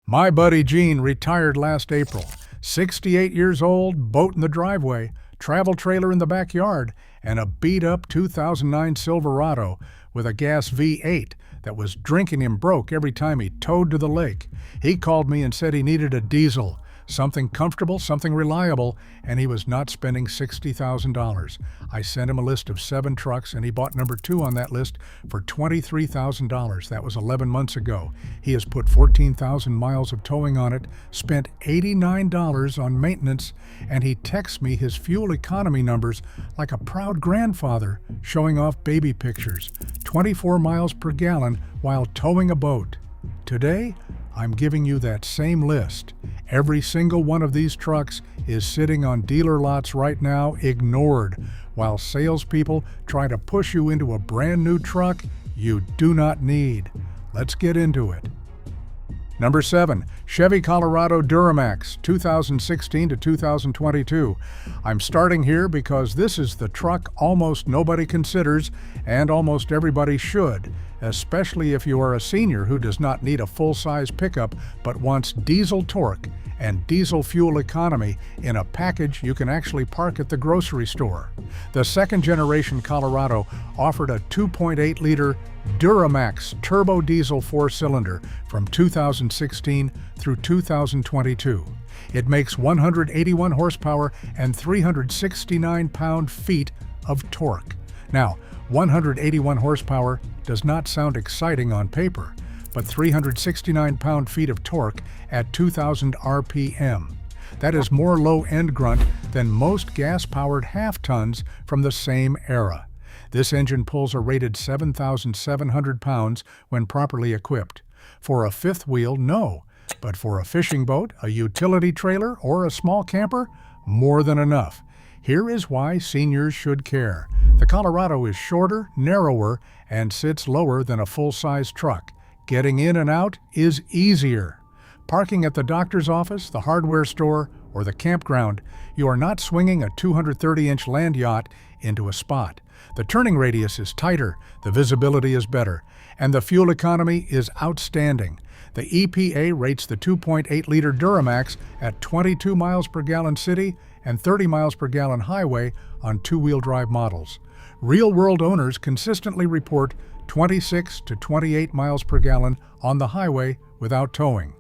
My buddy Gene retired last April. 68 years old, boat in the driveway, travel trailer in the backyard, and a beat-up 2009 Silverado with a gas V8 that was drinking him broke every time he towed to the lake. He called me and said he needed a diesel, something comfortable, something reliable, and he was not spending $60,000. I sent him a list of 7 trucks, and he bought number 2 on that list for $23,000. That was 11 months ago. He has put 14,000 miles of towing on it, spent $89 on maintenance, and he texts me his fuel economy numbers like a proud grandfather showing off baby pictures. 24 miles per gallon while towing a boat. Today, I'm giving you that same list. Every single one of these trucks is sitting on dealer lots right now, ignored, while salespeople try to push you into a brand new truck you do not need. Let's get into it. Number 7, Chevy Colorado Duramax, 2016 to 2022. I'm starting here because this is the truck almost nobody considers, and almost everybody should, especially if you are a senior who does not need a full-size pickup but wants diesel torque and diesel fuel economy in a package you can actually park at the grocery store. The second-generation Colorado offered a 2.8-liter Duramax turbo diesel 4-cylinder from 2016 through 2022. It makes 181 horsepower and 369 pound-feet of torque. Now, 181 horsepower does not sound exciting on paper, but 369 pound-feet of torque at 2,000 RPM. That is more low-end grunt than most gas-powered half-tons from the same era. This engine pulls a rated 7,700 pounds when properly equipped. For a fifth wheel, no, but for a fishing boat, a utility trailer, or a small camper, more than enough. Here is why seniors should care. The Colorado is shorter, narrower, and sits lower than a full-size truck. Getting in and out is easier. Parking at the doctor's office, the hardware store, or the campground, you are not swinging a 230-inch land yacht into a spot. The turning radius is tighter, the visibility is better, and the fuel economy is outstanding. The EPA rates the 2.8-liter Duramax at 22 miles per gallon city and 30 miles per gallon highway on two-wheel drive models. Real-world owners consistently report 26 to 28 miles per gallon on the highway without towing.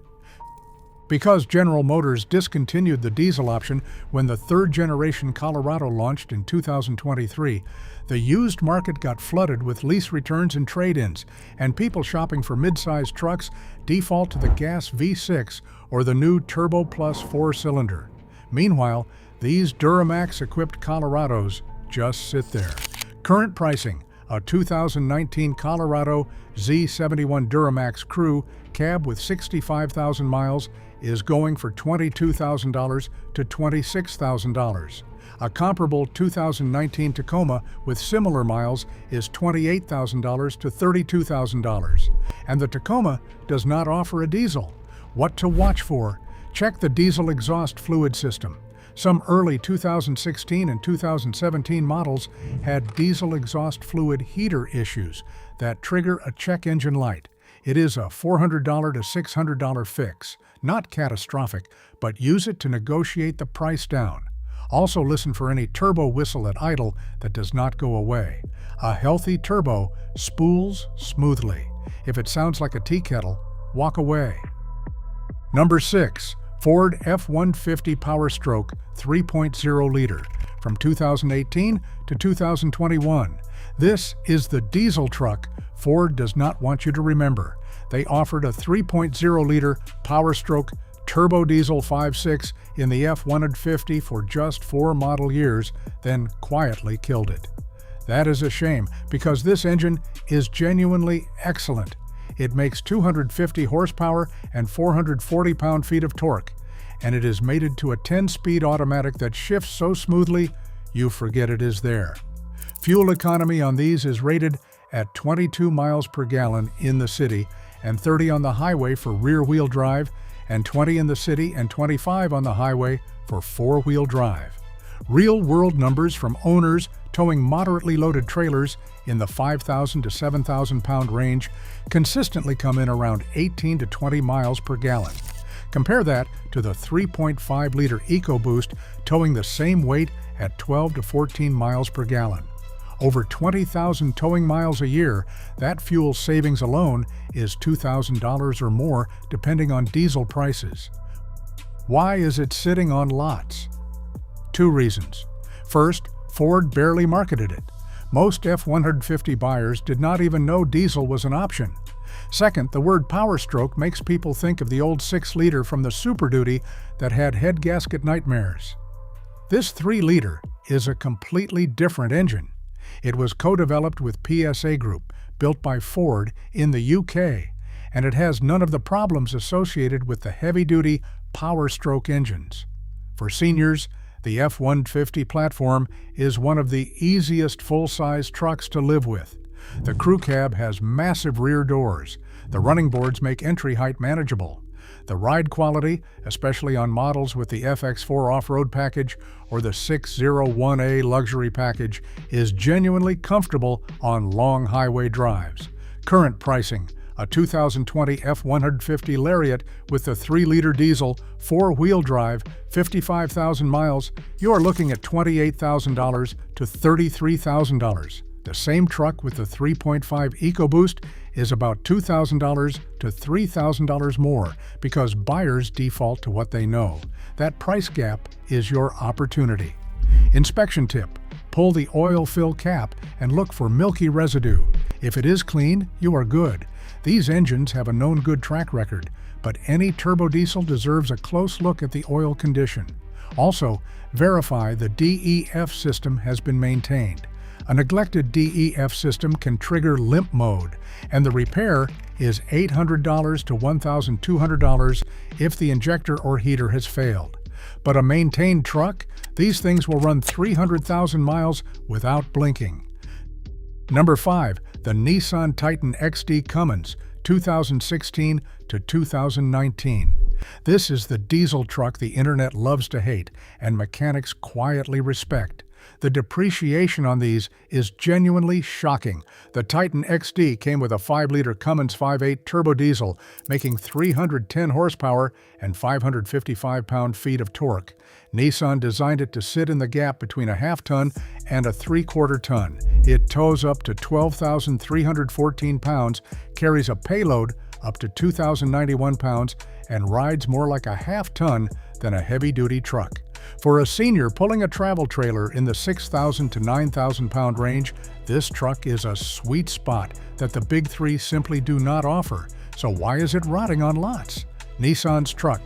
Because General Motors discontinued the diesel option when the third-generation Colorado launched in 2023, the used market got flooded with lease returns and trade-ins, and people shopping for mid-sized trucks default to the gas V6 or the new Turbo Plus 4-cylinder. Meanwhile, these Duramax-equipped Colorados just sit there. Current pricing: a 2019 Colorado Z71 Duramax Crew cab with 65,000 miles is going for $22,000 to $26,000. A comparable 2019 Tacoma with similar miles is $28,000 to $32,000. And the Tacoma does not offer a diesel. What to watch for? Check the diesel exhaust fluid system. Some early 2016 and 2017 models had diesel exhaust fluid heater issues that trigger a check engine light. It is a $400 to $600 fix. Not catastrophic, but use it to negotiate the price down. Also listen for any turbo whistle at idle that does not go away. A healthy turbo spools smoothly. If it sounds like a tea kettle, walk away. Number 6. Ford F-150 Powerstroke 3.0 liter from 2018 to 2021. This is the diesel truck Ford does not want you to remember. They offered a 3.0 liter Powerstroke turbo diesel 5.6 in the F-150 for just 4 model years, then quietly killed it. That is a shame, because this engine is genuinely excellent. It makes 250 horsepower and 440 pound-feet of torque, and it is mated to a 10-speed automatic that shifts so smoothly you forget it is there. Fuel economy on these is rated at 22 miles per gallon in the city and 30 on the highway for rear-wheel drive, and 20 in the city and 25 on the highway for four-wheel drive. Real-world numbers from owners towing moderately loaded trailers in the 5,000 to 7,000 pound range consistently come in around 18 to 20 miles per gallon. Compare that to the 3.5-liter EcoBoost towing the same weight at 12 to 14 miles per gallon. Over 20,000 towing miles a year, that fuel savings alone is $2,000 or more depending on diesel prices. Why is it sitting on lots? Two reasons. First, Ford barely marketed it. Most F-150 buyers did not even know diesel was an option. Second, the word Power Stroke makes people think of the old 6-liter from the Super Duty that had head gasket nightmares. This 3-liter is a completely different engine. It was co-developed with PSA Group, built by Ford in the UK, and it has none of the problems associated with the heavy-duty Power Stroke engines. For seniors, the F-150 platform is one of the easiest full-size trucks to live with. The crew cab has massive rear doors. The running boards make entry height manageable. The ride quality, especially on models with the FX4 off-road package or the 601A luxury package, is genuinely comfortable on long highway drives. Current pricing: a 2020 F-150 Lariat with the 3-liter diesel, 4-wheel drive, 55,000 miles, you're looking at $28,000 to $33,000. The same truck with the 3.5 EcoBoost is about $2,000 to $3,000 more because buyers default to what they know. That price gap is your opportunity. Inspection tip: pull the oil fill cap and look for milky residue. If it is clean, you are good. These engines have a known good track record, but any turbo diesel deserves a close look at the oil condition. Also, verify the DEF system has been maintained. A neglected DEF system can trigger limp mode, and the repair is $800 to $1,200 if the injector or heater has failed. But a maintained truck, these things will run 300,000 miles without blinking. Number 5. The Nissan Titan XD Cummins, 2016 to 2019. This is the diesel truck the internet loves to hate and mechanics quietly respect. The depreciation on these is genuinely shocking. The Titan XD came with a 5-liter Cummins 5.8 turbo diesel, making 310 horsepower and 555 pound-feet of torque. Nissan designed it to sit in the gap between a half-ton and a 3/4 ton. It tows up to 12,314 pounds, carries a payload up to 2,091 pounds, and rides more like a half-ton than a heavy-duty truck. For a senior pulling a travel trailer in the 6,000 to 9,000 pound range, this truck is a sweet spot that the big three simply do not offer. So why is it rotting on lots? Nissan's truck.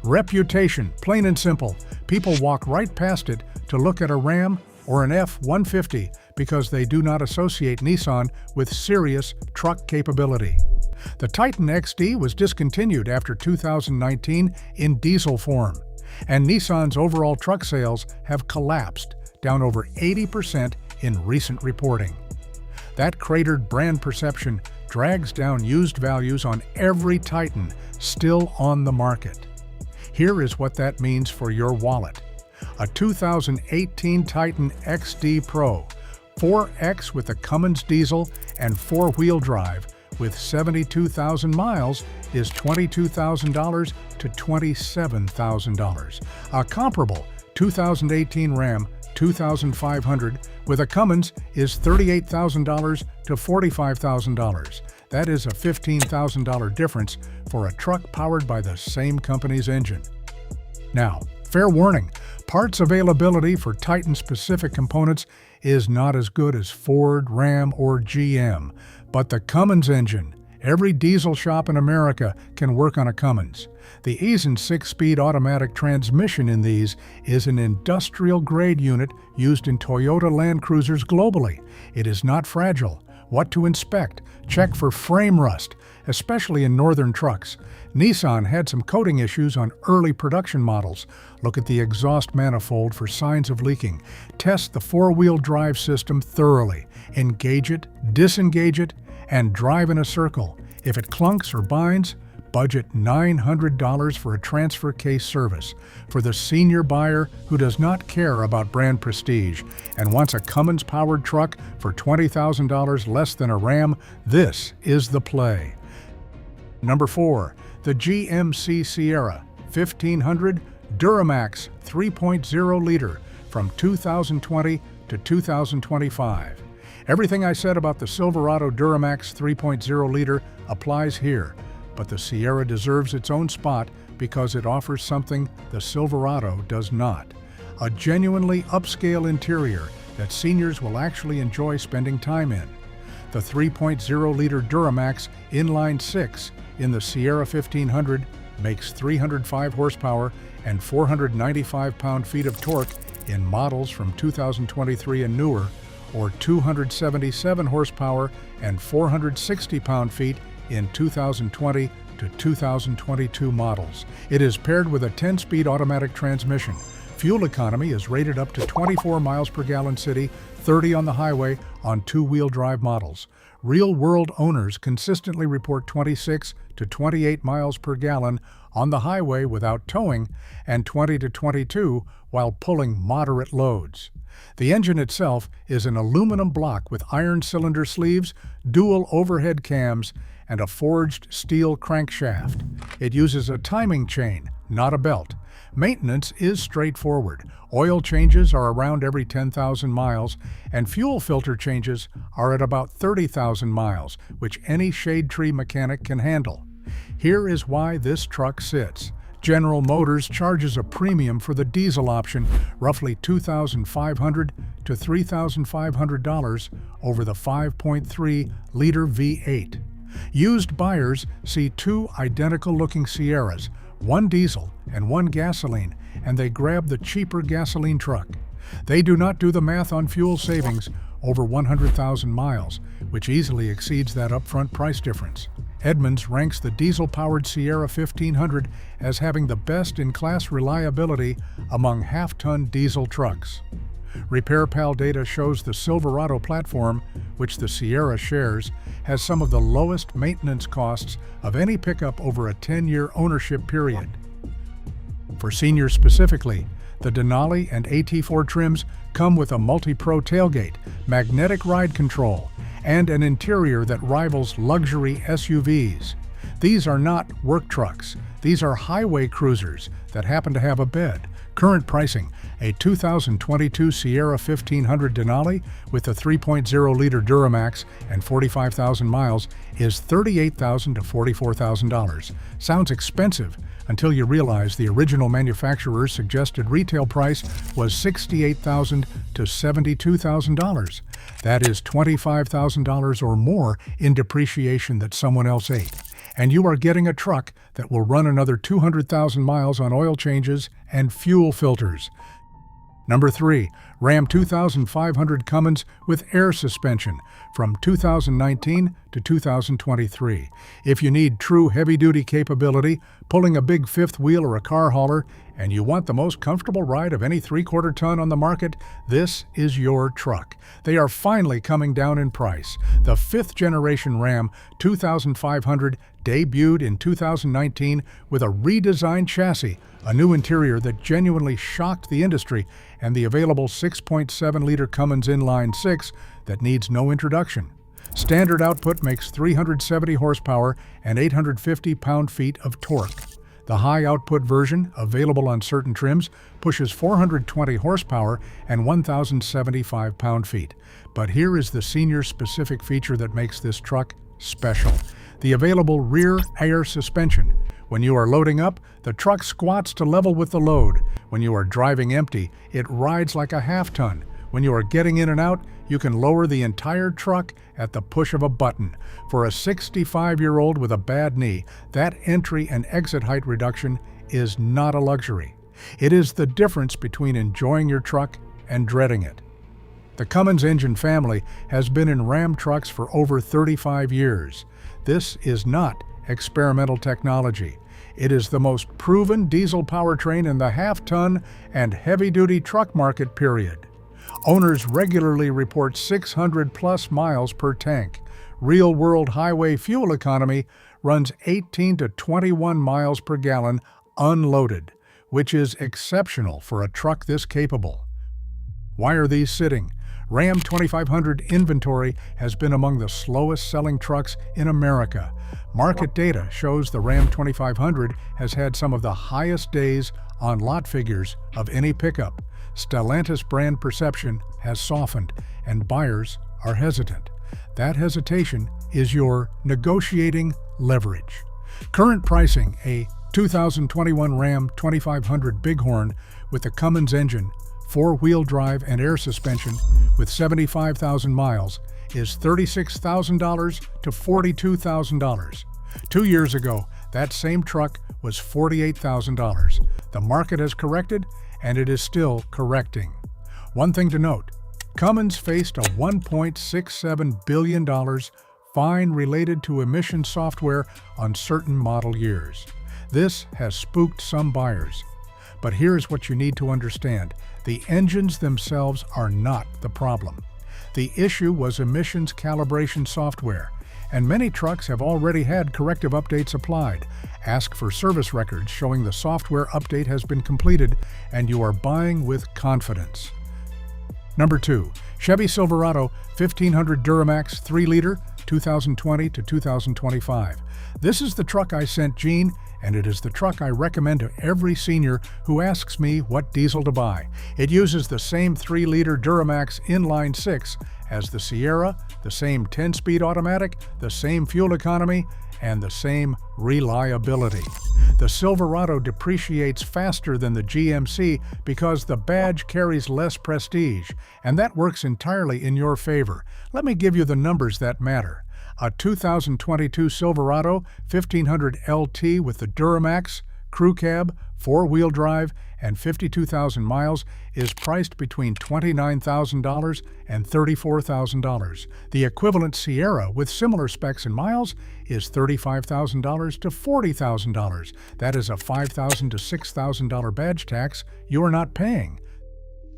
Reputation, plain and simple. People walk right past it to look at a Ram or an F-150 because they do not associate Nissan with serious truck capability. The Titan XD was discontinued after 2019 in diesel form, and Nissan's overall truck sales have collapsed, down over 80% in recent reporting. That cratered brand perception drags down used values on every Titan still on the market. Here is what that means for your wallet. A 2018 Titan XD Pro, 4X with a Cummins diesel and 4-wheel drive with 72,000 miles is $22,000 to $27,000. A comparable 2018 Ram 2500 with a Cummins is $38,000 to $45,000. That is a $15,000 difference for a truck powered by the same company's engine. Now, fair warning, parts availability for Titan-specific components is not as good as Ford, Ram, or GM, but the Cummins engine, every diesel shop in America can work on a Cummins. The Eason 6-speed automatic transmission in these is an industrial-grade unit used in Toyota Land Cruisers globally. It is not fragile. What to inspect? Check for frame rust, especially in northern trucks. Nissan had some coating issues on early production models. Look at the exhaust manifold for signs of leaking. Test the 4-wheel drive system thoroughly. Engage it, disengage it, and drive in a circle. If it clunks or binds, budget $900 for a transfer case service. For the senior buyer who does not care about brand prestige and wants a Cummins-powered truck for $20,000 less than a Ram, this is the play. Number 4. The GMC Sierra, 1500 Duramax 3.0 liter from 2020 to 2025. Everything I said about the Silverado Duramax 3.0 liter applies here, but the Sierra deserves its own spot because it offers something the Silverado does not: a genuinely upscale interior that seniors will actually enjoy spending time in. The 3.0-liter Duramax inline 6 in the Sierra 1500 makes 305 horsepower and 495 pound-feet of torque in models from 2023 and newer, or 277 horsepower and 460 pound-feet in 2020 to 2022 models. It is paired with a 10-speed automatic transmission. Fuel economy is rated up to 24 miles per gallon city, 30 on the highway on two-wheel drive models. Real-world owners consistently report 26 to 28 miles per gallon on the highway without towing, and 20 to 22 while pulling moderate loads. The engine itself is an aluminum block with iron cylinder sleeves, dual overhead cams, and a forged steel crankshaft. It uses a timing chain, not a belt. Maintenance is straightforward. Oil changes are around every 10,000 miles, and fuel filter changes are at about 30,000 miles, which any shade tree mechanic can handle. Here is why this truck sits. General Motors charges a premium for the diesel option, roughly $2,500 to $3,500 over the 5.3-liter V8. Used buyers see two identical-looking Sierras, one diesel and one gasoline, and they grab the cheaper gasoline truck. They do not do the math on fuel savings over 100,000 miles, which easily exceeds that upfront price difference. Edmunds ranks the diesel-powered Sierra 1500 as having the best-in-class reliability among half-ton diesel trucks. RepairPal data shows the Silverado platform, which the Sierra shares, has some of the lowest maintenance costs of any pickup over a 10-year ownership period. For seniors specifically, the Denali and AT4 trims come with a multi-pro tailgate, magnetic ride control, and an interior that rivals luxury SUVs. These are not work trucks. These are highway cruisers that happen to have a bed. Current pricing: a 2022 Sierra 1500 Denali with a 3.0-liter Duramax and 45,000 miles is $38,000 to $44,000. Sounds expensive until you realize the original manufacturer's suggested retail price was $68,000 to $72,000. That is $25,000 or more in depreciation that someone else ate. And you are getting a truck that will run another 200,000 miles on oil changes and fuel filters. Number 3, Ram 2500 Cummins with air suspension from 2019 to 2023. If you need true heavy-duty capability, pulling a big fifth wheel or a car hauler, and you want the most comfortable ride of any 3/4 ton on the market, this is your truck. They are finally coming down in price. The 5th-generation Ram 2500 debuted in 2019 with a redesigned chassis, a new interior that genuinely shocked the industry, and the available 6.7-liter Cummins inline 6 that needs no introduction. Standard output makes 370 horsepower and 850 pound-feet of torque. The high-output version, available on certain trims, pushes 420 horsepower and 1,075 pound-feet. But here is the senior-specific feature that makes this truck special: the available rear air suspension. When you are loading up, the truck squats to level with the load. When you are driving empty, it rides like a half-ton. When you are getting in and out, you can lower the entire truck at the push of a button. For a 65-year-old with a bad knee, that entry and exit height reduction is not a luxury. It is the difference between enjoying your truck and dreading it. The Cummins engine family has been in Ram trucks for over 35 years. This is not experimental technology. It is the most proven diesel powertrain in the half-ton and heavy-duty truck market, period. Owners regularly report 600-plus miles per tank. Real-world highway fuel economy runs 18 to 21 miles per gallon unloaded, which is exceptional for a truck this capable. Why are these sitting? Ram 2500 inventory has been among the slowest selling trucks in America. Market data shows the Ram 2500 has had some of the highest days on lot figures of any pickup. Stellantis brand perception has softened, and buyers are hesitant. That hesitation is your negotiating leverage. Current pricing: a 2021 Ram 2500 Bighorn with a Cummins engine, four-wheel drive and air suspension with 75,000 miles is $36,000 to $42,000. 2 years ago, that same truck was $48,000. The market has corrected, and it is still correcting. One thing to note: Cummins faced a $1.67 billion fine related to emission software on certain model years. This has spooked some buyers. But here's what you need to understand: the engines themselves are not the problem. The issue was emissions calibration software, and many trucks have already had corrective updates applied. Ask for service records showing the software update has been completed, and you are buying with confidence. Number 2. Chevy Silverado 1500 Duramax 3-liter, 2020 to 2025. This is the truck I sent Gene, and it is the truck I recommend to every senior who asks me what diesel to buy. It uses the same 3-liter Duramax inline 6 as the Sierra, the same 10-speed automatic, the same fuel economy, and the same reliability. The Silverado depreciates faster than the GMC because the badge carries less prestige, and that works entirely in your favor. Let me give you the numbers that matter. A 2022 Silverado 1500 LT with the Duramax, crew cab, four-wheel drive, and 52,000 miles is priced between $29,000 and $34,000. The equivalent Sierra with similar specs and miles is $35,000 to $40,000. That is a $5,000 to $6,000 badge tax you're not paying.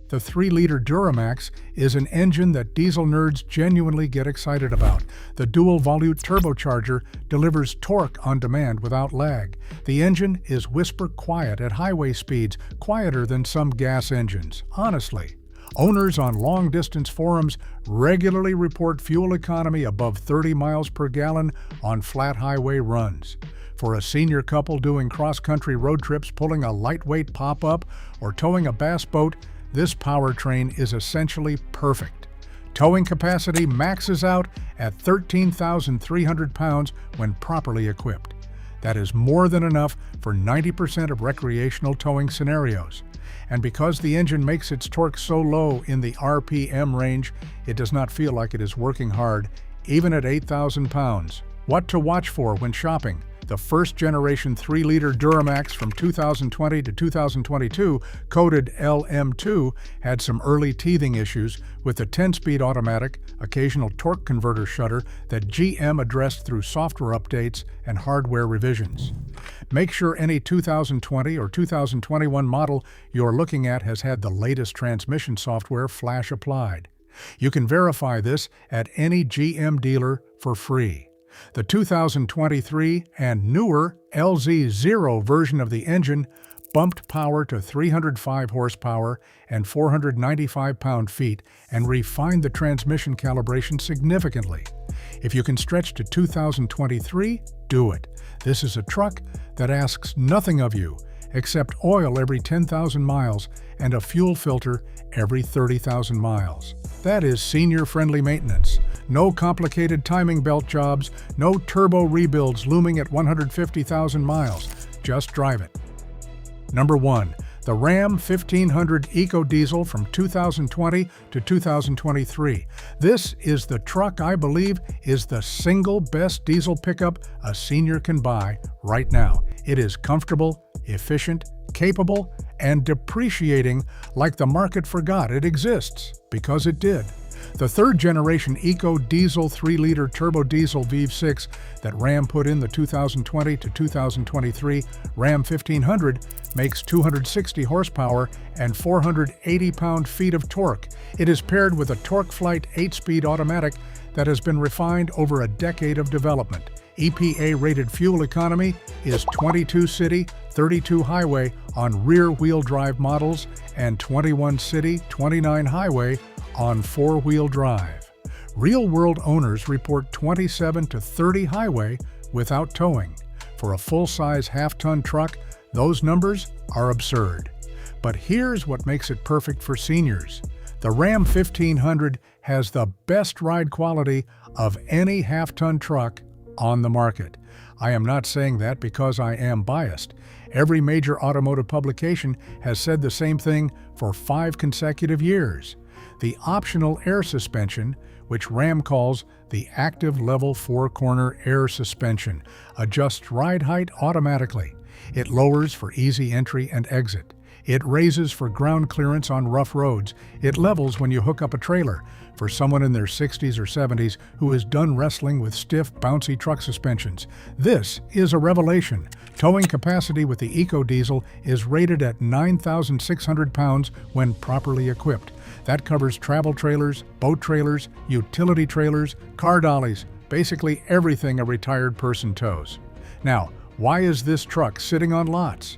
The 3-liter Duramax is an engine that diesel nerds genuinely get excited about. The dual-volute turbocharger delivers torque on demand without lag. The engine is whisper quiet at highway speeds, quieter than some gas engines. Honestly, owners on long-distance forums regularly report fuel economy above 30 miles per gallon on flat highway runs. For a senior couple doing cross-country road trips, pulling a lightweight pop-up, or towing a bass boat, this powertrain is essentially perfect. Towing capacity maxes out at 13,300 pounds when properly equipped. That is more than enough for 90% of recreational towing scenarios. And because the engine makes its torque so low in the RPM range, it does not feel like it is working hard, even at 8,000 pounds. What to watch for when shopping? The first-generation 3-liter Duramax from 2020 to 2022, coded LM2, had some early teething issues with the 10-speed automatic, occasional torque converter shutter that GM addressed through software updates and hardware revisions. Make sure any 2020 or 2021 model you're looking at has had the latest transmission software flash applied. You can verify this at any GM dealer for free. The 2023 and newer LZ0 version of the engine bumped power to 305 horsepower and 495 pound-feet and refined the transmission calibration significantly. If you can stretch to 2023, do it. This is a truck that asks nothing of you except oil every 10,000 miles and a fuel filter every 30,000 miles. That is senior-friendly maintenance. No complicated timing belt jobs, no turbo rebuilds looming at 150,000 miles. Just drive it. Number 1. The Ram 1500 EcoDiesel from 2020 to 2023. This is the truck I believe is the single best diesel pickup a senior can buy right now. It is comfortable, efficient, capable, and depreciating like the market forgot it exists, because it did. The third-generation EcoDiesel 3-liter turbo diesel V6 that Ram put in the 2020 to 2023 Ram 1500 makes 260 horsepower and 480 pound-feet of torque. It is paired with a TorqueFlite 8-speed automatic that has been refined over a decade of development. EPA-rated fuel economy is 22 city, 32 highway on rear-wheel drive models and 21 city, 29 highway on four-wheel drive. Real-world owners report 27 to 30 highway without towing. For a full-size half-ton truck, those numbers are absurd. But here's what makes it perfect for seniors. The Ram 1500 has the best ride quality of any half-ton truck on the market. I am not saying that because I am biased. Every major automotive publication has said the same thing for 5 consecutive years. The optional air suspension, which Ram calls the Active Level 4-corner air suspension, adjusts ride height automatically. It lowers for easy entry and exit. It raises for ground clearance on rough roads. It levels when you hook up a trailer. For someone in their 60s or 70s who is done wrestling with stiff, bouncy truck suspensions, this is a revelation. Towing capacity with the EcoDiesel is rated at 9,600 pounds when properly equipped. That covers travel trailers, boat trailers, utility trailers, car dollies, basically everything a retired person tows. Now, why is this truck sitting on lots?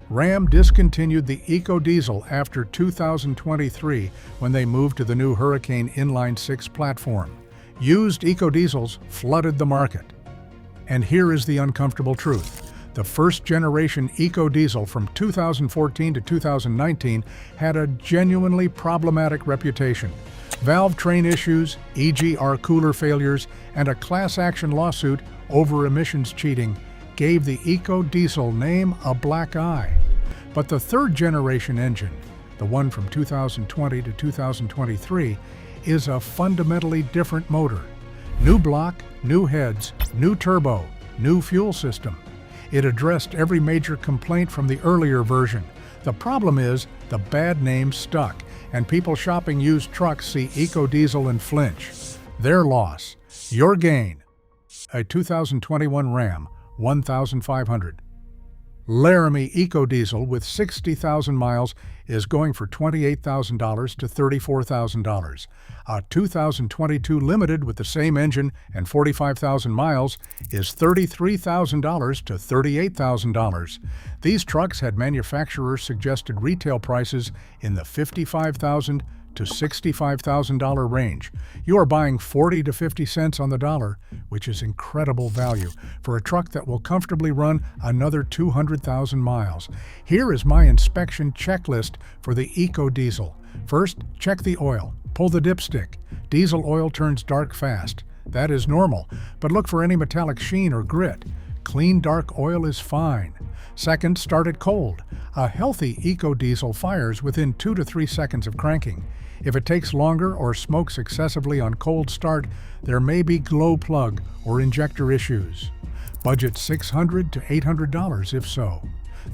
Ram discontinued the EcoDiesel after 2023 when they moved to the new Hurricane Inline-6 platform. Used EcoDiesels flooded the market. And here is the uncomfortable truth. The first-generation EcoDiesel from 2014 to 2019 had a genuinely problematic reputation. Valve train issues, EGR cooler failures, and a class-action lawsuit over emissions cheating gave the EcoDiesel name a black eye. But the third-generation engine, the one from 2020 to 2023, is a fundamentally different motor. New block, new heads, new turbo, new fuel system. It addressed every major complaint from the earlier version. The problem is the bad name stuck, and people shopping used trucks see EcoDiesel and flinch. Their loss, your gain. A 2021 Ram 1500. Laramie EcoDiesel with 60,000 miles is going for $28,000 to $34,000. A 2022 Limited with the same engine and 45,000 miles is $33,000 to $38,000. These trucks had manufacturers suggested retail prices in the $55,000 to $65,000 range. You are buying 40 to 50 cents on the dollar, which is incredible value for a truck that will comfortably run another 200,000 miles. Here is my inspection checklist for the EcoDiesel. First, check the oil. Pull the dipstick. Diesel oil turns dark fast. That is normal, but look for any metallic sheen or grit. Clean dark oil is fine. Second, start it cold. A healthy EcoDiesel fires within 2 to 3 seconds of cranking. If it takes longer or smokes excessively on cold start, there may be glow plug or injector issues. Budget $600 to $800 if so.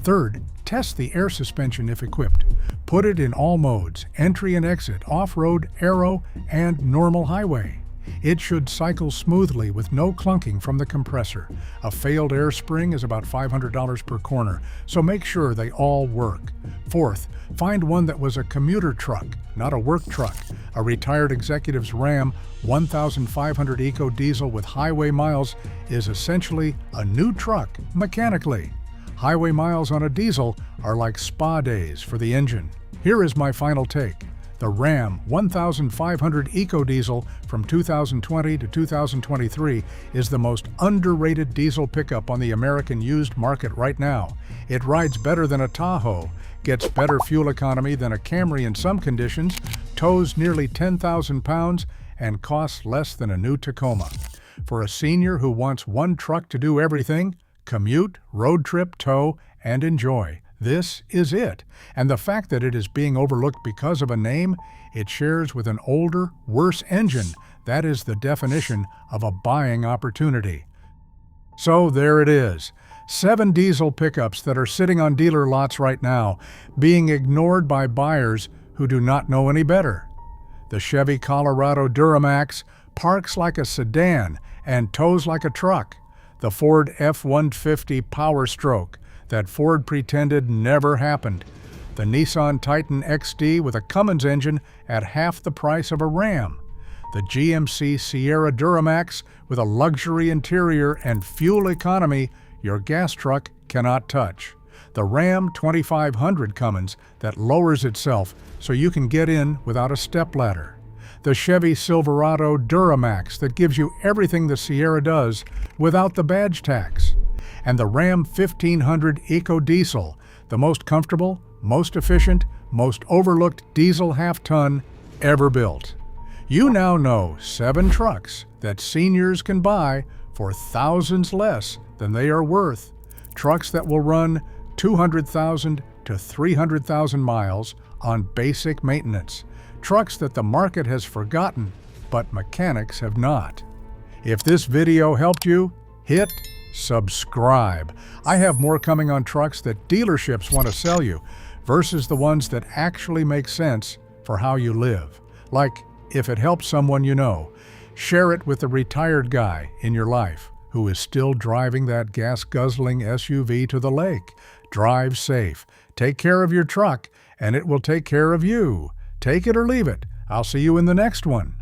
Third, test the air suspension if equipped. Put it in all modes, entry and exit, off-road, aero, and normal highway. It should cycle smoothly with no clunking from the compressor. A failed air spring is about $500 per corner, so make sure they all work. Fourth, find one that was a commuter truck, not a work truck. A retired executive's Ram 1500 EcoDiesel with highway miles is essentially a new truck mechanically. Highway miles on a diesel are like spa days for the engine. Here is my final take. The Ram 1500 EcoDiesel from 2020 to 2023 is the most underrated diesel pickup on the American used market right now. It rides better than a Tahoe, gets better fuel economy than a Camry in some conditions, tows nearly 10,000 pounds, and costs less than a new Tacoma. For a senior who wants one truck to do everything, commute, road trip, tow, and enjoy, this is it. And the fact that it is being overlooked because of a name it shares with an older, worse engine, that is the definition of a buying opportunity. So there it is. 7 diesel pickups that are sitting on dealer lots right now, being ignored by buyers who do not know any better. The Chevy Colorado Duramax parks like a sedan and tows like a truck. The Ford F-150 Power Stroke that Ford pretended never happened. The Nissan Titan XD with a Cummins engine at half the price of a Ram. The GMC Sierra Duramax with a luxury interior and fuel economy your gas truck cannot touch. The Ram 2500 Cummins that lowers itself so you can get in without a stepladder. the Chevy Silverado Duramax that gives you everything the Sierra does without the badge tax, and the Ram 1500 EcoDiesel, the most comfortable, most efficient, most overlooked diesel half-ton ever built. You now know 7 trucks that seniors can buy for thousands less than they are worth. Trucks that will run 200,000 to 300,000 miles on basic maintenance. Trucks that the market has forgotten, but mechanics have not. If this video helped you, hit subscribe. I have more coming on trucks that dealerships want to sell you versus the ones that actually make sense for how you live. Like, if it helps someone you know, share it with the retired guy in your life who is still driving that gas-guzzling SUV to the lake. Drive safe. Take care of your truck, and it will take care of you. Take it or leave it. I'll see you in the next one.